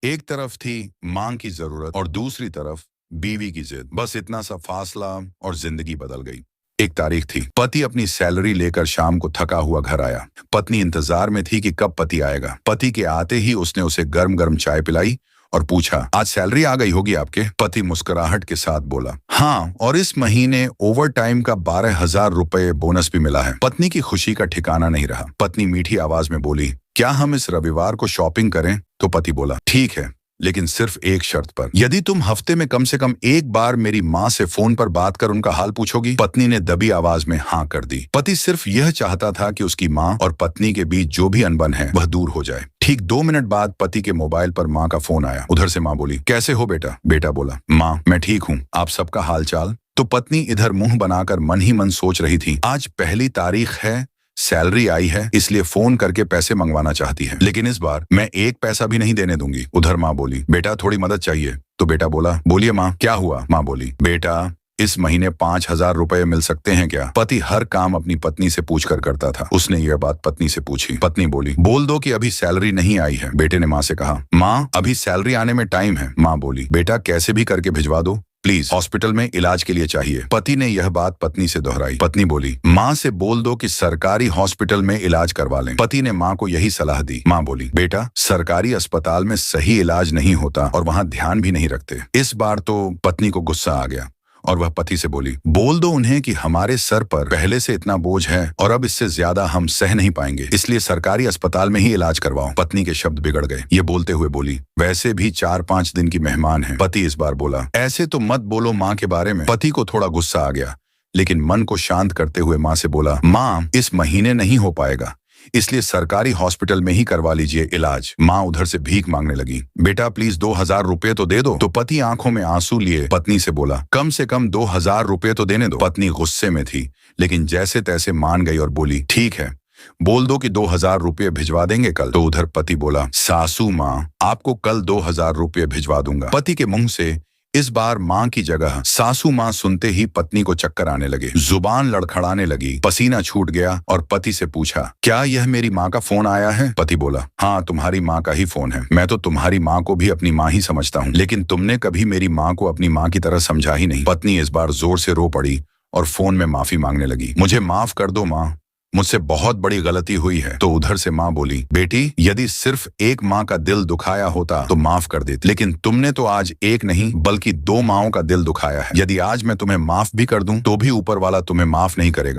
एक तरफ थी मां की जरूरत और दूसरी तरफ बीवी की जिद। बस इतना सा फासला और जिंदगी बदल गई। एक तारीख थी, पति अपनी सैलरी लेकर शाम को थका हुआ घर आया। पत्नी इंतजार में थी कि कब पति आएगा। पति के आते ही उसने उसे गर्म गर्म चाय पिलाई और पूछा, आज सैलरी आ गई होगी आपके? पति मुस्कुराहट के साथ बोला, हाँ, और इस महीने ओवर टाइम का 12,000 रुपए बोनस भी मिला है। पत्नी की खुशी का ठिकाना नहीं रहा। पत्नी मीठी आवाज में बोली, क्या हम इस रविवार को शॉपिंग करें? तो पति बोला, ठीक है, लेकिन सिर्फ एक शर्त पर। यदि तुम हफ्ते में कम से कम एक बार मेरी माँ से फोन पर बात कर उनका हाल पूछोगी। पत्नी ने दबी आवाज में हाँ कर दी। पति सिर्फ यह चाहता था कि उसकी माँ और पत्नी के बीच जो भी अनबन है वह दूर हो जाए। ठीक 2 मिनट बाद पति के मोबाइल पर माँ का फोन आया। उधर से माँ बोली, कैसे हो बेटा? बेटा बोला, माँ मैं ठीक हूँ, आप सबका हाल चाल? तो पत्नी इधर मुंह बनाकर मन ही मन सोच रही थी, आज पहली तारीख है, सैलरी आई है, इसलिए फोन करके पैसे मंगवाना चाहती है, लेकिन इस बार मैं एक पैसा भी नहीं देने दूंगी। उधर माँ बोली, बेटा थोड़ी मदद चाहिए। तो बेटा बोला, बोलिए माँ क्या हुआ? माँ बोली, बेटा इस महीने 5,000 रुपए मिल सकते हैं क्या? पति हर काम अपनी पत्नी से पूछकर करता था। उसने यह बात पत्नी से पूछी। पत्नी बोली, बोल दो कि अभी सैलरी नहीं आई है। बेटे ने माँ से कहा, माँ अभी सैलरी आने में टाइम है। माँ बोली, बेटा कैसे भी करके भिजवा दो, प्लीज, हॉस्पिटल में इलाज के लिए चाहिए। पति ने यह बात पत्नी से दोहराई। पत्नी बोली, माँ से बोल दो कि सरकारी हॉस्पिटल में इलाज करवा लें। पति ने माँ को यही सलाह दी। माँ बोली, बेटा सरकारी अस्पताल में सही इलाज नहीं होता और वहाँ ध्यान भी नहीं रखते। इस बार तो पत्नी को गुस्सा आ गया और वह पति से बोली, बोल दो उन्हें कि हमारे सर पर पहले से इतना बोझ है और अब इससे ज्यादा हम सह नहीं पाएंगे, इसलिए सरकारी अस्पताल में ही इलाज करवाओ। पत्नी के शब्द बिगड़ गए। ये बोलते हुए बोली, वैसे भी 4-5 दिन की मेहमान है। पति इस बार बोला, ऐसे तो मत बोलो माँ के बारे में। पति को थोड़ा गुस्सा आ गया, लेकिन मन को शांत करते हुए माँ से बोला, माँ इस महीने नहीं हो पाएगा, इसलिए सरकारी हॉस्पिटल में ही करवा लीजिए इलाज। माँ उधर से भीख मांगने लगी, बेटा प्लीज 2,000 रुपए तो दे दो। तो पति आंखों में आंसू लिए पत्नी से बोला, कम से कम 2,000 रुपए तो देने दो। पत्नी गुस्से में थी, लेकिन जैसे तैसे मान गई और बोली, ठीक है, बोल दो कि 2,000 रुपये भिजवा देंगे कल। तो उधर पति बोला, सासू माँ आपको कल 2,000 रुपये भिजवा दूंगा। पति के मुंह से इस बार माँ की जगह सासू माँ सुनते ही पत्नी को चक्कर आने लगे, जुबान लड़खड़ाने लगी, पसीना छूट गया और पति से पूछा, क्या यह मेरी माँ का फोन आया है? पति बोला, हाँ तुम्हारी माँ का ही फोन है। मैं तो तुम्हारी माँ को भी अपनी माँ ही समझता हूँ, लेकिन तुमने कभी मेरी माँ को अपनी माँ की तरह समझा ही नहीं। पत्नी इस बार जोर से रो पड़ी और फोन में माफी मांगने लगी, मुझे माफ कर दो माँ, मुझसे बहुत बड़ी गलती हुई है। तो उधर से माँ बोली, बेटी यदि सिर्फ एक माँ का दिल दुखाया होता तो माफ कर देती, लेकिन तुमने तो आज एक नहीं बल्कि 2 माँओं का दिल दुखाया है। यदि आज मैं तुम्हें माफ भी कर दूं तो भी ऊपर वाला तुम्हें माफ नहीं करेगा।